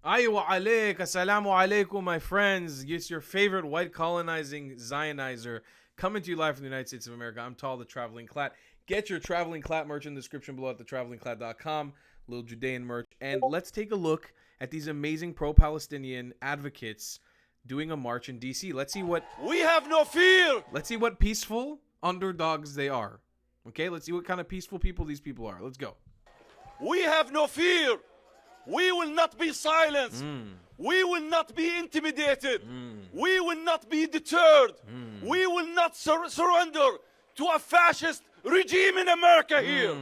Aywa alaik, assalamu alaikum, my friends. It's your favorite white colonizing Zionizer coming to you live from the United States of America. I'm Tall, the Traveling Clat. Get your Traveling Clat merch in the description below at thetravelingclat.com. Little Judean merch. And let's take a look at these amazing pro-Palestinian advocates doing a march in D.C. Let's see what... We have no fear. Let's see what peaceful underdogs they are. Okay, let's see what kind of peaceful people these people are. Let's go. We have no fear. We will not be silenced. We will not be intimidated. We will not be deterred. We will not surrender to a fascist regime in America here.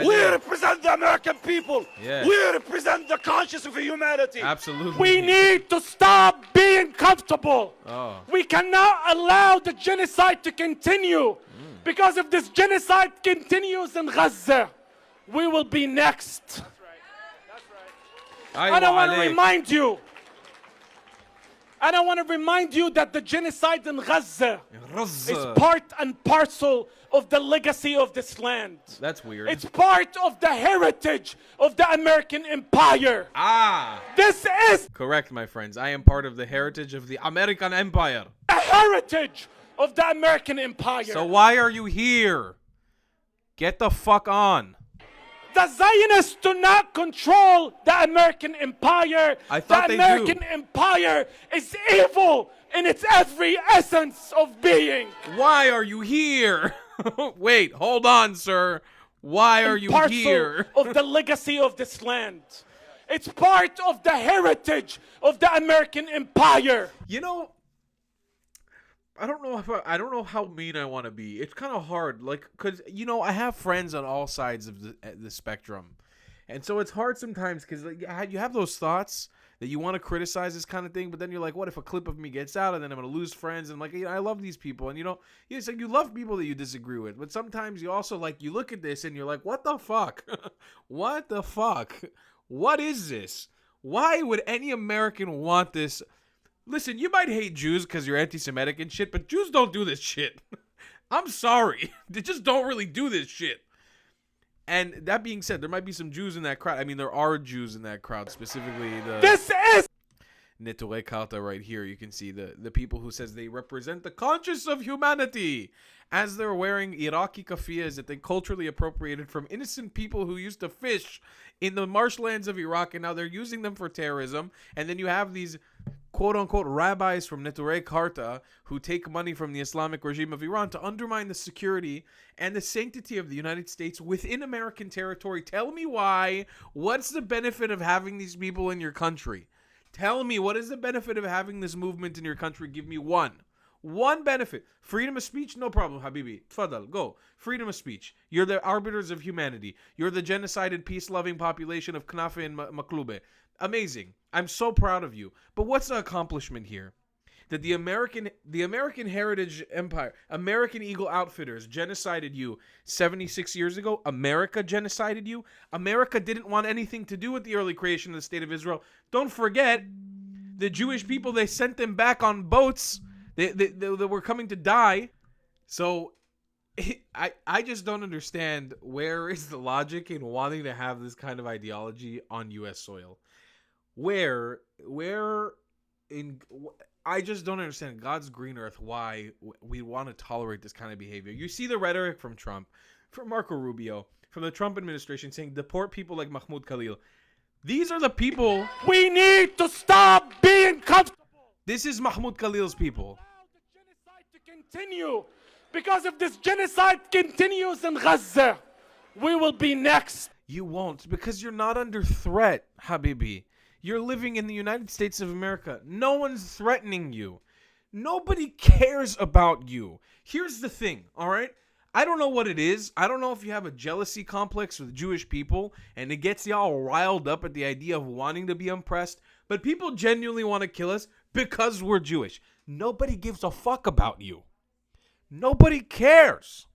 We represent the American people. Yeah. We represent the conscience of humanity. Absolutely. We need to stop being comfortable. Oh. We cannot allow the genocide to continue. Because if this genocide continues in Gaza, we will be next. And I want to remind you, that the genocide in Gaza is part and parcel of the legacy of this land. That's weird. It's part of the heritage of the American empire. This is Correct, my friends. I am part of the heritage of the American Empire. a heritage of the American empire. So why are you here? Get the fuck on. The Zionists do not control the American empire. I thought the they American do. empire is evil in its every essence of being. Why are you here? Wait, hold on, sir. Why are you Parcel here? of the legacy of this land. It's part of the heritage of the American empire. You know, I don't know how mean I want to be. It's kind of hard, like, cause you know I have friends on all sides of the spectrum, and so it's hard sometimes because like, you have those thoughts that you want to criticize this kind of thing, but then you're like, what if a clip of me gets out and then I'm gonna lose friends? And like, you know, I love these people, and it's like you love people that you disagree with, but sometimes you also like you look at this and you're like, what the fuck, what the fuck, what is this? Why would any American want this? Listen, you might hate Jews because you're anti-Semitic and shit, but Jews don't do this shit. I'm sorry. They just don't really do this shit. And that being said, there might be some Jews in that crowd. I mean, there are Jews in that crowd, specifically the... This is Netore Karta right here. You can see the people who says they represent the conscience of humanity as they're wearing Iraqi kafiyas that they culturally appropriated from innocent people who used to fish in the marshlands of Iraq, and now they're using them for terrorism. And then you have these quote-unquote rabbis from Netore Karta who take money from the Islamic regime of Iran to undermine the security and the sanctity of the United States within American territory. Tell me why. What's the benefit of having these people in your country? Tell me, what is the benefit of having this movement in your country? Give me one. One benefit. Freedom of speech? No problem, Habibi. Tfadal, go. Freedom of speech. You're the arbiters of humanity. You're the genocided, peace-loving population of Knafe and Maklube. Amazing. I'm so proud of you. But what's the accomplishment here? That the American Heritage Empire, American Eagle Outfitters genocided you 76 years ago. America genocided you. America didn't want anything to do with the early creation of the State of Israel. Don't forget, the Jewish people, they sent them back on boats. They were coming to die. So I just don't understand, where is the logic in wanting to have this kind of ideology on U.S. soil? I just don't understand God's green earth why we want to tolerate this kind of behavior. You see the rhetoric from Trump, from Marco Rubio, from the Trump administration saying deport people like Mahmoud Khalil. These are the people. we need to stop being comfortable. This is Mahmoud Khalil's people. Allow the genocide to continue. Because if this genocide continues in Gaza, we will be next. You won't, because you're not under threat, Habibi. You're living in the United States of America. No one's threatening you. Nobody cares about you. Here's the thing, all right? I don't know what it is. I don't know if you have a jealousy complex with Jewish people and it gets y'all riled up at the idea of wanting to be oppressed, but people genuinely want to kill us because we're Jewish. Nobody gives a fuck about you. Nobody cares.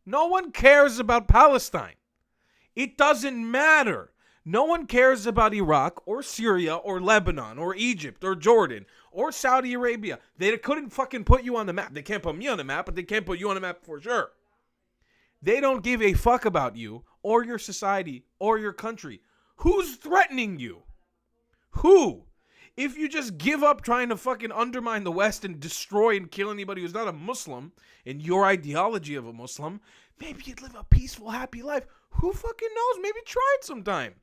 No one cares about Palestine. It doesn't matter. No one cares about Iraq or Syria or Lebanon or Egypt or Jordan or Saudi Arabia. They couldn't fucking put you on the map. They can't put me on the map, but they can't put you on the map for sure. They don't give a fuck about you or your society or your country. Who's threatening you? Who? If you just give up trying to fucking undermine the West and destroy and kill anybody who's not a Muslim in your ideology of a Muslim, maybe you'd live a peaceful, happy life. Who fucking knows? Maybe try it sometime.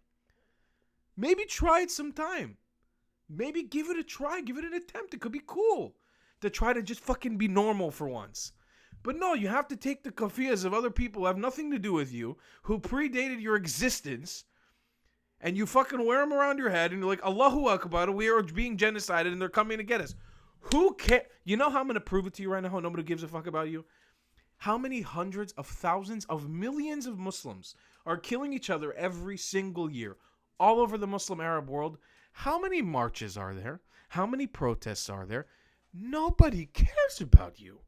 Maybe try it sometime. Maybe give it a try. Give it an attempt. It could be cool to try to just fucking be normal for once. But no, you have to take the kafiyas of other people who have nothing to do with you, who predated your existence, and you fucking wear them around your head, and you're like, Allahu Akbar, we are being genocided, and they're coming to get us. Who cares? You know how I'm going to prove it to you right now, how nobody gives a fuck about you? How many hundreds of thousands of millions of Muslims are killing each other every single year all over the Muslim Arab world? How many marches are there? How many protests are there? Nobody cares about you.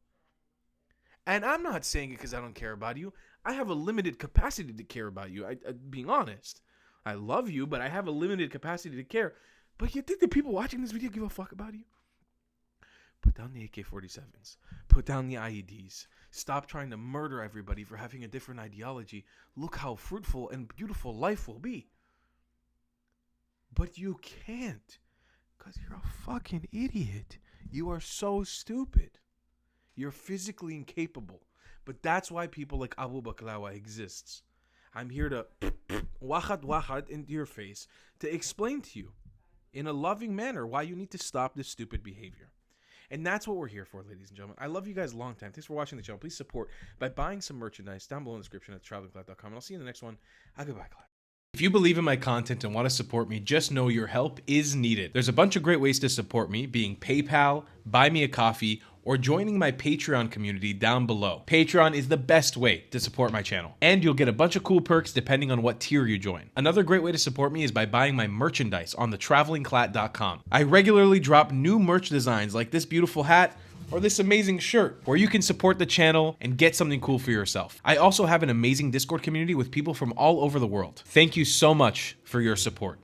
And I'm not saying it because I don't care about you. I have a limited capacity to care about you. Being honest. I love you, but I have a limited capacity to care. But you think the people watching this video give a fuck about you? Put down the AK-47s. Put down the IEDs. Stop trying to murder everybody for having a different ideology. Look how fruitful and beautiful life will be. But you can't. Because you're a fucking idiot. You are so stupid. You're physically incapable. But that's why people like Abu Baklawa exists. I'm here to wahad into your face to explain to you in a loving manner why you need to stop this stupid behavior. And that's what we're here for, ladies and gentlemen. I love you guys a long time. Thanks for watching the channel. Please support by buying some merchandise down below in the description at travelingcloud.com. And I'll see you in the next one. Goodbye, Cloud. If you believe in my content and want to support me, just know your help is needed. There's a bunch of great ways to support me, being PayPal, Buy Me a Coffee, or joining my Patreon community down below. Patreon is the best way to support my channel, and you'll get a bunch of cool perks depending on what tier you join. Another great way to support me is by buying my merchandise on thetravelingclat.com. I regularly drop new merch designs like this beautiful hat, or this amazing shirt, where you can support the channel and get something cool for yourself. I also have an amazing Discord community with people from all over the world. Thank you so much for your support.